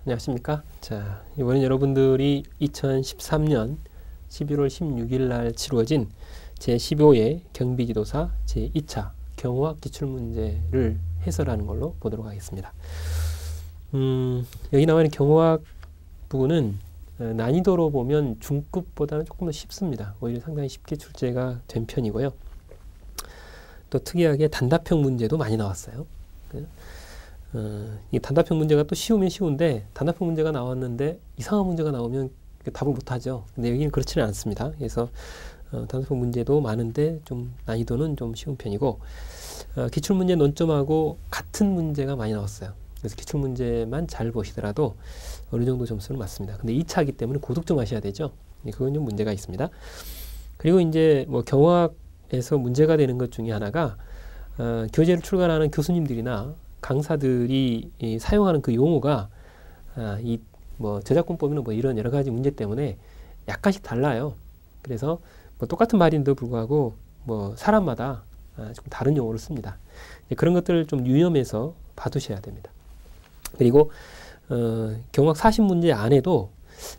안녕하십니까. 자, 이번엔 여러분들이 2013년 11월 16일 날 치루어진 제15회 경비지도사 제2차 경호학 기출문제를 해설하는 걸로 보도록 하겠습니다. 여기 나와 있는 경호학 부분은 난이도로 보면 중급보다는 조금 더 쉽습니다. 오히려 상당히 쉽게 출제가 된 편이고요. 또 특이하게 단답형 문제도 많이 나왔어요. 이 단답형 문제가 또 쉬우면 쉬운데, 단답형 문제가 나왔는데 이상한 문제가 나오면 답을 못하죠. 근데 여기는 그렇지는 않습니다. 그래서 단답형 문제도 많은데 좀 난이도는 좀 쉬운 편이고, 기출문제 논점하고 같은 문제가 많이 나왔어요. 그래서 기출문제만 잘 보시더라도 어느 정도 점수는 맞습니다. 근데 2차이기 때문에 고득점 하셔야 되죠. 그건 좀 문제가 있습니다. 그리고 이제 뭐 경호학에서 문제가 되는 것 중에 하나가 교재를 출간하는 교수님들이나 강사들이 사용하는 그 용어가 이 뭐 저작권법이나 뭐 이런 여러 가지 문제 때문에 약간씩 달라요. 그래서 뭐 똑같은 말인데도 불구하고 뭐 사람마다 좀 다른 용어를 씁니다. 그런 것들을 좀 유념해서 봐두셔야 됩니다. 그리고 경호학 40문제 안에도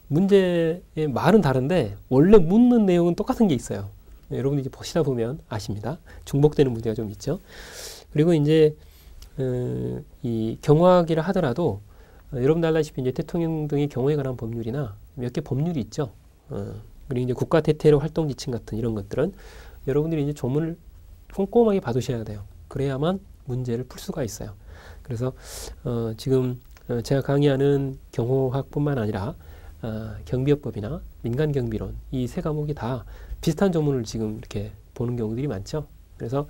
문제의 말은 다른데 원래 묻는 내용은 똑같은 게 있어요. 여러분이 이제 보시다 보면 아십니다. 중복되는 문제가 좀 있죠. 그리고 이제 이 경호학이라 하더라도 여러분들 알다시피 이제 대통령 등의 경호에 관한 법률이나 몇 개 법률이 있죠. 그리고 이제 국가 대테러 활동 지침 같은 이런 것들은 여러분들이 이제 조문을 꼼꼼하게 봐두셔야 돼요. 그래야만 문제를 풀 수가 있어요. 그래서 지금 제가 강의하는 경호학뿐만 아니라 경비업법이나 민간경비론 이 세 과목이 다 비슷한 조문을 지금 이렇게 보는 경우들이 많죠. 그래서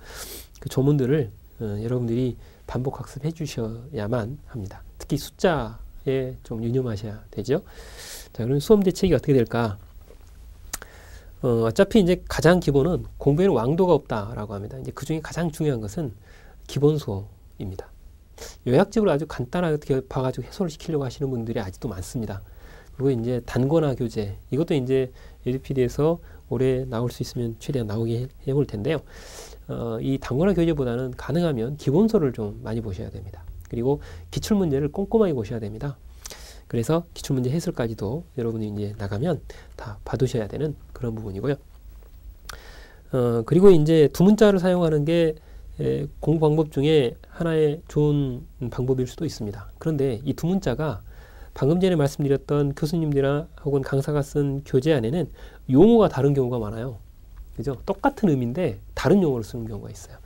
그 조문들을 여러분들이 반복 학습해 주셔야만 합니다. 특히 숫자에 좀 유념하셔야 되죠. 자, 그럼 수험 대책이 어떻게 될까? 어차피 이제 가장 기본은 공부에는 왕도가 없다라고 합니다. 이제 그 중에 가장 중요한 것은 기본 수업입니다. 요약집을 아주 간단하게 봐가지고 해소를 시키려고 하시는 분들이 아직도 많습니다. 그리고 이제 단권화 교재, 이것도 이제 에듀피디에서 올해 나올 수 있으면 최대한 나오게 해볼 텐데요. 이 단권화 교재보다는 가능하면 기본서를 좀 많이 보셔야 됩니다. 그리고 기출문제를 꼼꼼하게 보셔야 됩니다. 그래서 기출문제 해설까지도 여러분이 이제 나가면 다 봐두셔야 되는 그런 부분이고요. 그리고 이제 두문자를 사용하는 게 공부 방법 중에 하나의 좋은 방법일 수도 있습니다. 그런데 이 두문자가 방금 전에 말씀드렸던 교수님들이나 혹은 강사가 쓴 교재 안에는 용어가 다른 경우가 많아요. 그죠? 똑같은 의미인데 다른 용어를 쓰는 경우가 있어요.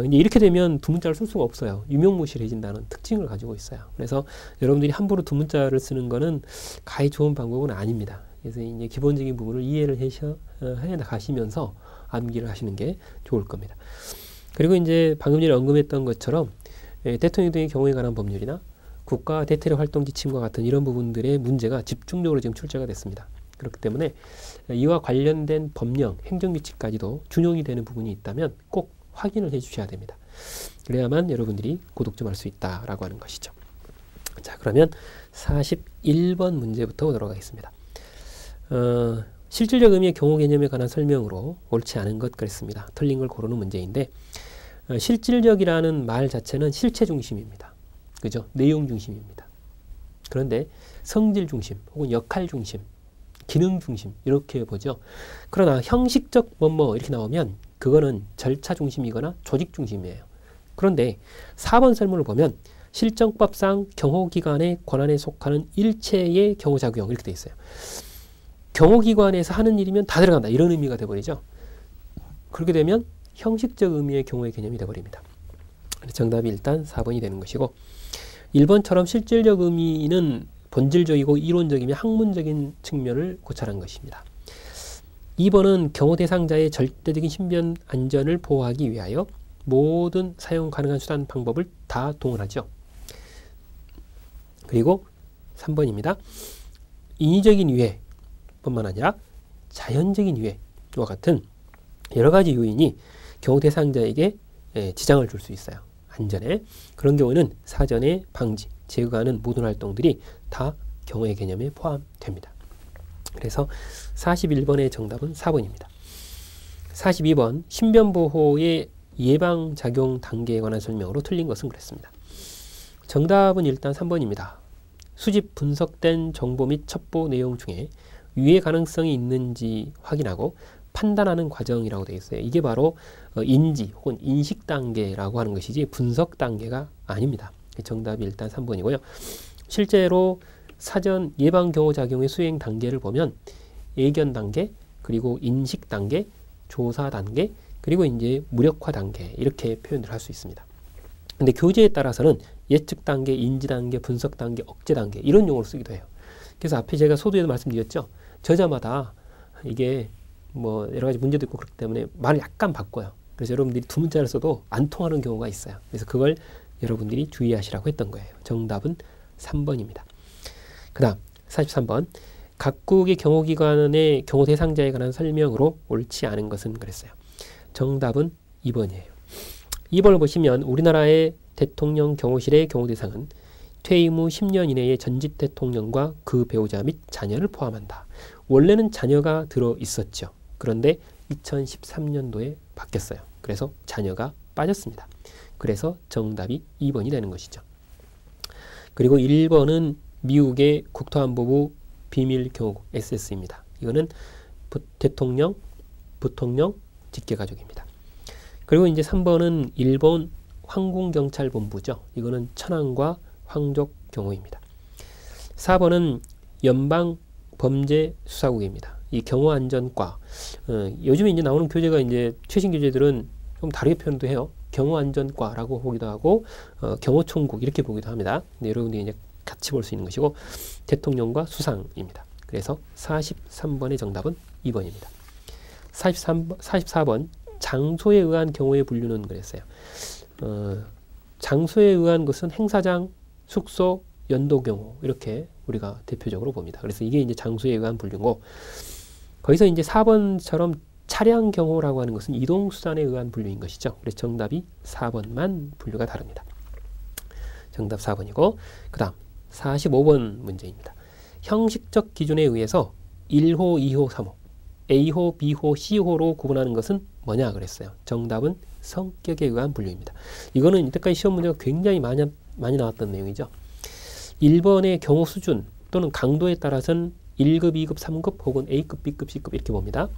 이제 이렇게 되면 두문자를 쓸 수가 없어요. 유명무실해진다는 특징을 가지고 있어요. 그래서 여러분들이 함부로 두문자를 쓰는 거는 가히 좋은 방법은 아닙니다. 그래서 이제 기본적인 부분을 이해를 해 나가시면서 암기를 하시는 게 좋을 겁니다. 그리고 이제 방금 전에 언급했던 것처럼 대통령 등의 경우에 관한 법률이나 국가 대테러 활동 지침과 같은 이런 부분들의 문제가 집중적으로 지금 출제가 됐습니다. 그렇기 때문에 이와 관련된 법령, 행정규칙까지도 준용이 되는 부분이 있다면 꼭 확인을 해 주셔야 됩니다. 그래야만 여러분들이 고득점할 수 있다라고 하는 것이죠. 자, 그러면 41번 문제부터 보도록 하겠습니다. 실질적 의미의 경호 개념에 관한 설명으로 옳지 않은 것 그랬습니다. 틀린 걸 고르는 문제인데, 실질적이라는 말 자체는 실체 중심입니다. 그죠? 내용 중심입니다. 그런데 성질 중심 혹은 역할 중심, 기능 중심 이렇게 보죠. 그러나 형식적 뭐뭐 이렇게 나오면 그거는 절차 중심이거나 조직 중심이에요. 그런데 4번 설문을 보면 실정법상 경호기관의 권한에 속하는 일체의 경호작용 이렇게 돼 있어요. 경호기관에서 하는 일이면 다 들어간다 이런 의미가 돼버리죠. 그렇게 되면 형식적 의미의 경호의 개념이 돼버립니다. 정답이 일단 4번이 되는 것이고, 1번처럼 실질적 의미는 본질적이고 이론적이며 학문적인 측면을 고찰한 것입니다. 2번은 경호 대상자의 절대적인 신변 안전을 보호하기 위하여 모든 사용 가능한 수단 방법을 다 동원하죠. 그리고 3번입니다. 인위적인 유해 뿐만 아니라 자연적인 유해와 같은 여러 가지 요인이 경호 대상자에게 지장을 줄 수 있어요. 안전에. 그런 경우는 사전에 방지, 제거하는 모든 활동들이 다 경호의 개념에 포함됩니다. 그래서 41번의 정답은 4번입니다. 42번 신변보호의 예방작용 단계에 관한 설명으로 틀린 것은 그랬습니다. 정답은 일단 3번입니다. 수집 분석된 정보 및 첩보 내용 중에 유해 가능성이 있는지 확인하고 판단하는 과정이라고 되어 있어요. 이게 바로 인지 혹은 인식 단계라고 하는 것이지 분석 단계가 아닙니다. 정답이 일단 3번이고요. 실제로 사전 예방 경호 작용의 수행 단계를 보면 예견 단계, 그리고 인식 단계, 조사 단계, 그리고 이제 무력화 단계 이렇게 표현을 할 수 있습니다. 근데 교재에 따라서는 예측 단계, 인지 단계, 분석 단계, 억제 단계 이런 용어로 쓰기도 해요. 그래서 앞에 제가 소두에도 말씀드렸죠. 저자마다 이게 뭐 여러 가지 문제도 있고 그렇기 때문에 말을 약간 바꿔요. 그래서 여러분들이 두 문자를 써도 안 통하는 경우가 있어요. 그래서 그걸 여러분들이 주의하시라고 했던 거예요. 정답은 3번입니다. 그 다음 43번 각국의 경호기관의 경호 대상자에 관한 설명으로 옳지 않은 것은 그랬어요. 정답은 2번이에요. 2번을 보시면 우리나라의 대통령 경호실의 경호 대상은 퇴임 후 10년 이내의 전직 대통령과 그 배우자 및 자녀를 포함한다. 원래는 자녀가 들어 있었죠. 그런데 2013년도에 바뀌었어요. 그래서 자녀가 빠졌습니다. 그래서 정답이 2번이 되는 것이죠. 그리고 1번은 미국의 국토안보부 비밀경호국 SS입니다. 이거는 대통령, 부통령, 직계가족입니다. 그리고 이제 3번은 일본 황궁경찰본부죠. 이거는 천황과 황족경호입니다. 4번은 연방범죄수사국입니다. 이 경호안전과 요즘에 이제 나오는 교재가 이제 최신 교재들은 좀 다르게 표현도 해요. 경호안전과라고 보기도 하고 경호총국 이렇게 보기도 합니다. 근데 여러분들이 이제 같이 볼 수 있는 것이고 대통령과 수상입니다. 그래서 43번의 정답은 2번입니다. 44번 장소에 의한 경호의 분류는 그랬어요. 장소에 의한 것은 행사장, 숙소, 연도경호 이렇게 우리가 대표적으로 봅니다. 그래서 이게 이제 장소에 의한 분류고 거기서 이제 4번처럼 차량 경호라고 하는 것은 이동수단에 의한 분류인 것이죠. 그래서 정답이 4번만 분류가 다릅니다. 정답 4번이고 그 다음 45번 문제입니다. 형식적 기준에 의해서 1호, 2호, 3호, A호, B호, C호로 구분하는 것은 뭐냐 그랬어요. 정답은 성격에 의한 분류입니다. 이거는 이때까지 시험 문제가 굉장히 많이 나왔던 내용이죠. 1번의 경호 수준 또는 강도에 따라서는 1급, 2급, 3급 혹은 A급, B급, C급 이렇게 봅니다.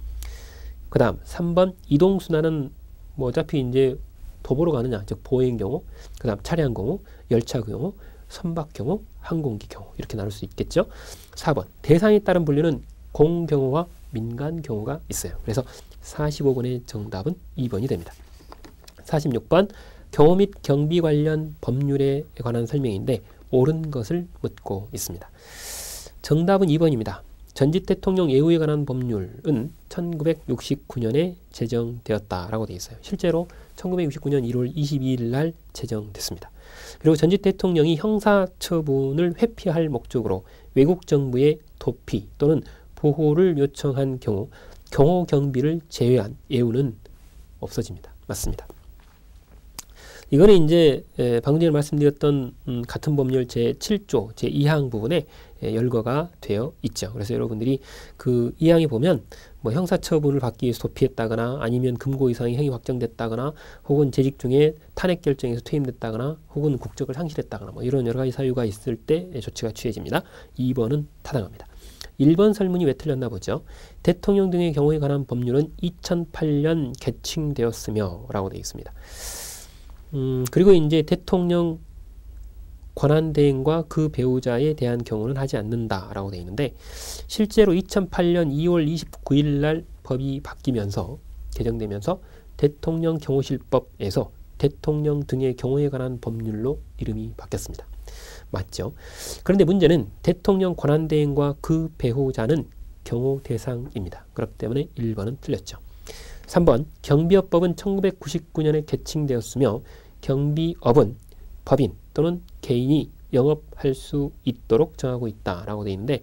그 다음 3번 이동순환은 뭐 어차피 이제 도보로 가느냐 즉 보행 경우, 그 다음 차량 경우, 열차 경우, 선박 경우, 항공기 경우 이렇게 나눌 수 있겠죠. 4번 대상에 따른 분류는 공경호와 민간 경호가 있어요. 그래서 45번의 정답은 2번이 됩니다. 46번 경호 및 경비 관련 법률에 관한 설명인데 옳은 것을 묻고 있습니다. 정답은 2번입니다. 전직 대통령 예우에 관한 법률은 1969년에 제정되었다라고 되어 있어요. 실제로 1969년 1월 22일 날 제정됐습니다. 그리고 전직 대통령이 형사처분을 회피할 목적으로 외국 정부의 도피 또는 보호를 요청한 경우 경호 경비를 제외한 예우는 없어집니다. 맞습니다. 이거는 이제 방금 전에 말씀드렸던 같은 법률 제7조 제2항 부분에 열거가 되어 있죠. 그래서 여러분들이 그 2항에 보면 뭐 형사처분을 받기 위해서 도피했다거나 아니면 금고 이상의 형이 확정됐다거나 혹은 재직 중에 탄핵 결정에서 퇴임됐다거나 혹은 국적을 상실했다거나 뭐 이런 여러 가지 사유가 있을 때 조치가 취해집니다. 2번은 타당합니다. 1번 설문이 왜 틀렸나 보죠. 대통령 등의 경우에 관한 법률은 2008년 개칭되었으며 라고 되어 있습니다. 그리고 이제 대통령 권한대행과 그 배우자에 대한 경우는 하지 않는다라고 되어 있는데 실제로 2008년 2월 29일 날 법이 바뀌면서 개정되면서 대통령 경호실법에서 대통령 등의 경호에 관한 법률로 이름이 바뀌었습니다. 맞죠? 그런데 문제는 대통령 권한대행과 그 배우자는 경호 대상입니다. 그렇기 때문에 1번은 틀렸죠. 3번 경비업법은 1999년에 개칭되었으며 경비업은 법인 또는 개인이 영업할 수 있도록 정하고 있다라고 되어 있는데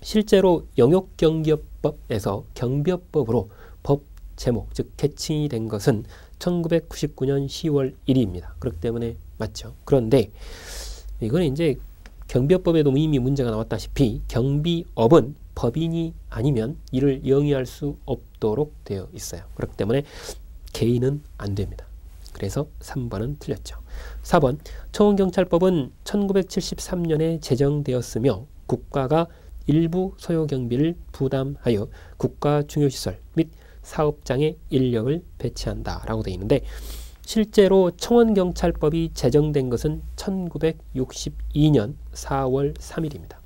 실제로 영역경비업법에서 경비업법으로 법 제목 즉 개칭이 된 것은 1999년 10월 1일입니다. 그렇기 때문에 맞죠. 그런데 이거는 이제 경비업법에도 이미 문제가 나왔다시피 경비업은 법인이 아니면 이를 영위할 수 없도록 되어 있어요. 그렇기 때문에 개인은 안 됩니다. 그래서 3번은 틀렸죠. 4번 청원경찰법은 1973년에 제정되었으며 국가가 일부 소요 경비를 부담하여 국가 중요시설 및 사업장에 인력을 배치한다 라고 되어 있는데, 실제로 청원경찰법이 제정된 것은 1962년 4월 3일입니다.